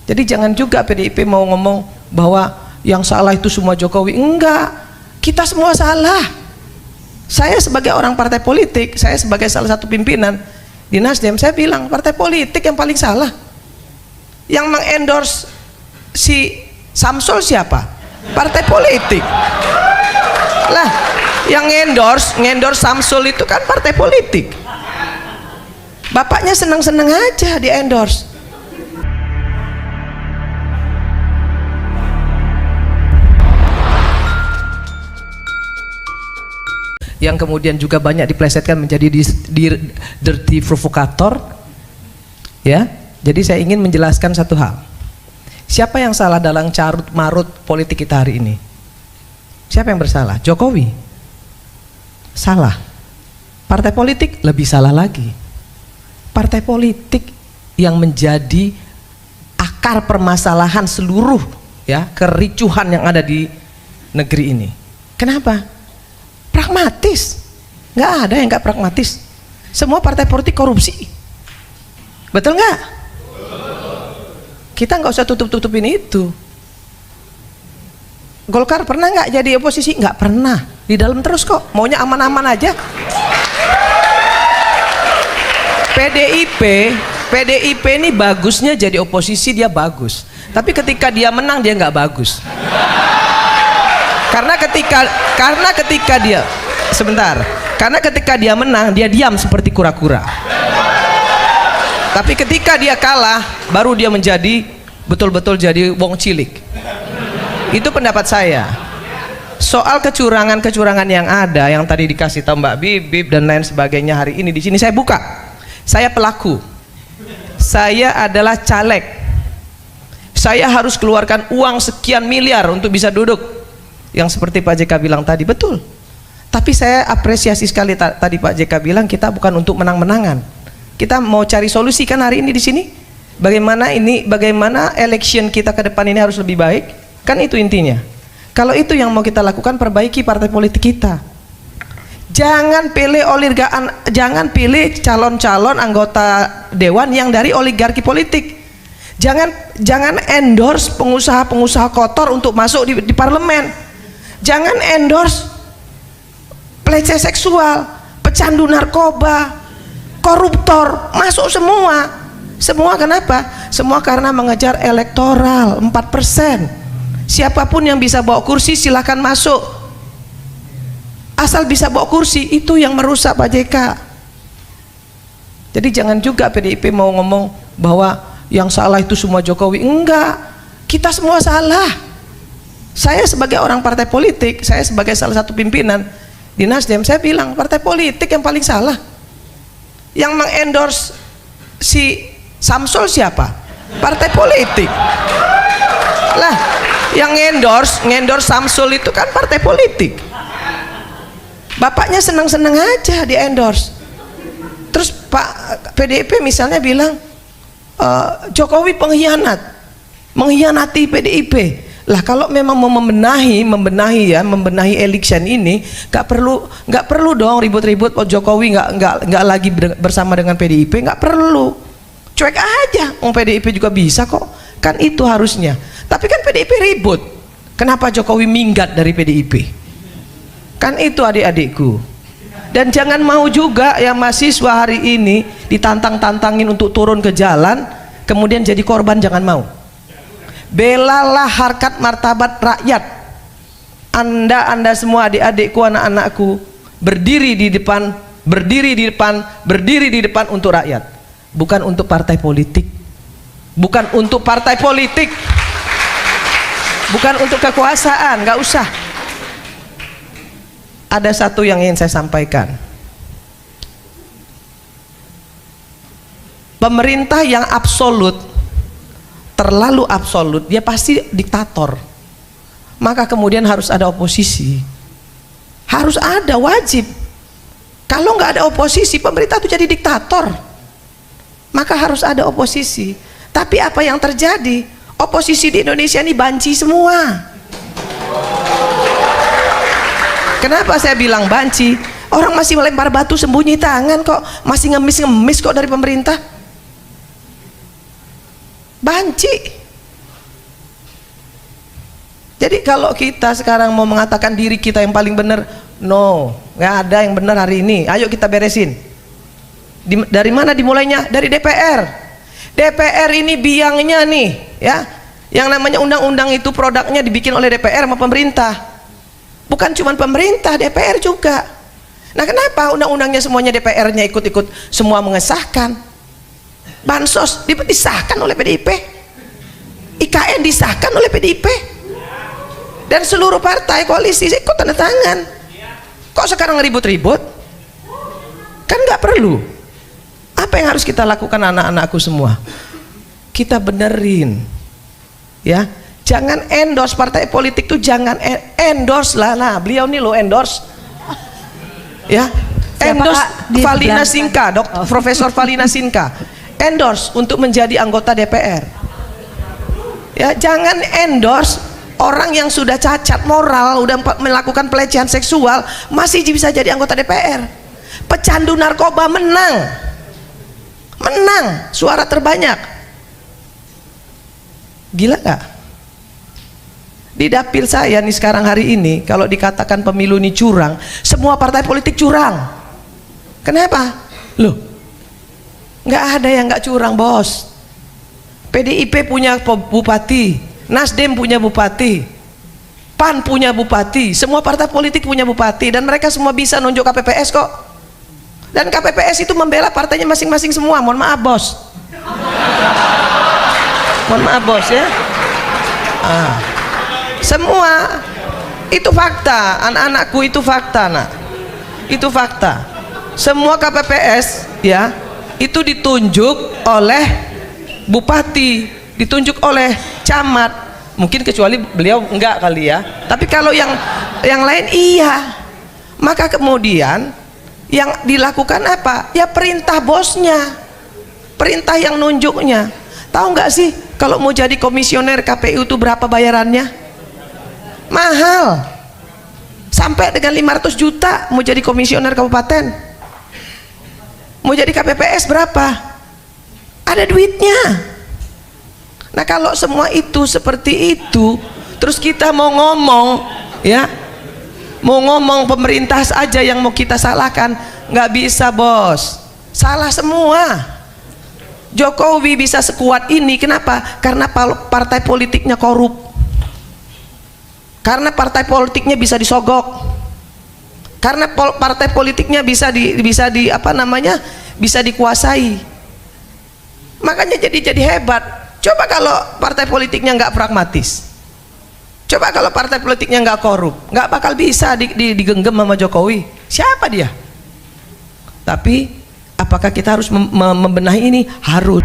Jadi jangan juga PDIP mau ngomong bahwa yang salah itu semua Jokowi. Enggak, kita semua salah. Saya sebagai orang partai politik, saya sebagai salah satu pimpinan di Nasdem, saya bilang partai politik yang paling salah. Yang mengendorse si Samsul siapa? Partai politik. Lah, yang ngendorse Samsul itu kan partai politik. Bapaknya senang-senang aja di endorse. Yang kemudian juga banyak diplesetkan menjadi dirty provokator, ya. Jadi saya ingin menjelaskan satu hal. Siapa yang salah dalam carut marut politik kita hari ini? Siapa yang bersalah? Jokowi salah. Partai politik lebih salah lagi. Partai politik yang menjadi akar permasalahan seluruh, ya, kericuhan yang ada di negeri ini. Kenapa? Pragmatis. Nggak ada yang nggak pragmatis. Semua partai politik korupsi. Betul nggak? Kita nggak usah tutup-tutupin itu. Golkar pernah nggak jadi oposisi? Nggak pernah. Di dalam terus kok. Maunya aman-aman aja. PDIP ini bagusnya jadi oposisi, dia bagus. Tapi ketika dia menang dia nggak bagus. Karena ketika dia menang dia diam seperti kura-kura. Tapi ketika dia kalah baru dia menjadi betul-betul jadi wong cilik. Itu pendapat saya. Soal kecurangan yang ada, yang tadi dikasih tahu Mbak Bibip dan lain sebagainya, hari ini di sini saya buka. Saya pelaku. Saya adalah caleg. Saya harus keluarkan uang sekian miliar untuk bisa duduk. Yang seperti Pak JK bilang tadi, betul. Tapi saya apresiasi sekali tadi Pak JK bilang kita bukan untuk menang-menangan. Kita mau cari solusi kan hari ini di sini. Bagaimana election kita ke depan ini harus lebih baik. Kan itu intinya. Kalau itu yang mau kita lakukan, perbaiki partai politik kita. Jangan pilih calon-calon anggota dewan yang dari oligarki politik. Jangan endorse pengusaha-pengusaha kotor untuk masuk di parlemen. Jangan endorse pelecehan seksual, pecandu narkoba, koruptor, masuk semua. Semua kenapa? Semua karena mengejar elektoral 4%. Siapapun yang bisa bawa kursi silahkan masuk. Asal bisa bawa kursi, itu yang merusak Pak JK. Jadi jangan juga PDIP mau ngomong bahwa yang salah itu semua Jokowi. Enggak, kita semua salah. Saya sebagai orang partai politik, saya sebagai salah satu pimpinan di Nasdem, saya bilang partai politik yang paling salah. Yang mengendorse si Samsul siapa? Partai politik. Lah, yang ngendorse Samsul itu kan partai politik. Bapaknya senang-senang aja di endorse. Terus Pak PDIP misalnya bilang Jokowi pengkhianat, mengkhianati PDIP. Lah kalau memang mau membenahi election ini, nggak perlu dong ribut-ribut. Jokowi nggak lagi bersama dengan PDIP, nggak perlu. Cuek aja, PDIP juga bisa kok. Kan itu harusnya. Tapi kan PDIP ribut. Kenapa Jokowi minggat dari PDIP? Kan itu adik-adikku. Dan jangan mau juga yang mahasiswa hari ini ditantang-tantangin untuk turun ke jalan, kemudian jadi korban, jangan mau. Belalah harkat martabat rakyat. Anda semua adik-adikku, anak-anakku, berdiri di depan untuk rakyat, bukan untuk partai politik, bukan untuk kekuasaan. Nggak usah. Ada satu yang ingin saya sampaikan. Pemerintah yang absolut, terlalu absolut, dia pasti diktator. Maka kemudian harus ada oposisi. Harus ada, wajib. Kalau nggak ada oposisi, pemerintah itu jadi diktator. Maka harus ada oposisi. Tapi apa yang terjadi? Oposisi di Indonesia ini banci semua. Kenapa saya bilang banci? Orang masih melempar batu sembunyi tangan kok, masih ngemis kok dari pemerintah. Banci. Jadi kalau kita sekarang mau mengatakan diri kita yang paling benar, no, nggak ada yang benar hari ini. Ayo kita beresin. Dari mana dimulainya? Dari DPR. DPR ini biangnya nih, ya. Yang namanya undang-undang itu produknya dibikin oleh DPR sama pemerintah. Bukan cuma pemerintah, DPR juga. Nah, kenapa undang-undangnya semuanya DPR-nya ikut-ikut semua mengesahkan? Bansos disahkan oleh PDIP. IKN disahkan oleh PDIP. Dan seluruh partai koalisi ikut tanda tangan. Kok sekarang ribut-ribut? Kan nggak perlu. Apa yang harus kita lakukan anak-anakku semua? Kita benerin, ya. Jangan endorse partai politik tuh, jangan endorse lah. Nah, beliau nih lo endorse, ya. Endorse Valina Sinka, Profesor Valina Sinka, endorse untuk menjadi anggota DPR. Ya, jangan endorse orang yang sudah cacat moral, udah melakukan pelecehan seksual, masih bisa jadi anggota DPR. Pecandu narkoba menang, suara terbanyak. Gila gak? Di dapil saya nih sekarang hari ini, kalau dikatakan pemilu ini curang, semua partai politik curang. Kenapa? Loh, nggak ada yang nggak curang, bos. PDIP punya bupati, Nasdem punya bupati, PAN punya bupati, semua partai politik punya bupati, dan mereka semua bisa nunjuk KPPS kok. Dan KPPS itu membela partainya masing-masing semua. Mohon maaf, bos. Mohon maaf, bos, ya. Semua itu fakta, anak-anakku, itu fakta, nak. Itu fakta. Semua KPPS, ya, itu ditunjuk oleh bupati, ditunjuk oleh camat. Mungkin kecuali beliau enggak kali ya. Tapi kalau yang lain iya. Maka kemudian yang dilakukan apa? Ya perintah bosnya, perintah yang nunjuknya. Tahu nggak sih kalau mau jadi komisioner KPU itu berapa bayarannya? Mahal, sampai dengan 500 juta mau jadi komisioner kabupaten. Mau jadi KPPS berapa? Ada duitnya. Nah, kalau semua itu seperti itu, terus kita mau ngomong, ya, mau ngomong pemerintah saja yang mau kita salahkan, nggak bisa, bos. Salah semua. Jokowi bisa sekuat ini, kenapa? Karena partai politiknya korup. Karena partai politiknya bisa disogok. Karena partai politiknya bisa dikuasai. Makanya jadi hebat. Coba kalau partai politiknya nggak pragmatis, coba kalau partai politiknya nggak korup, nggak bakal bisa digenggam sama Jokowi. Siapa dia? Tapi apakah kita harus membenahi ini? Harus.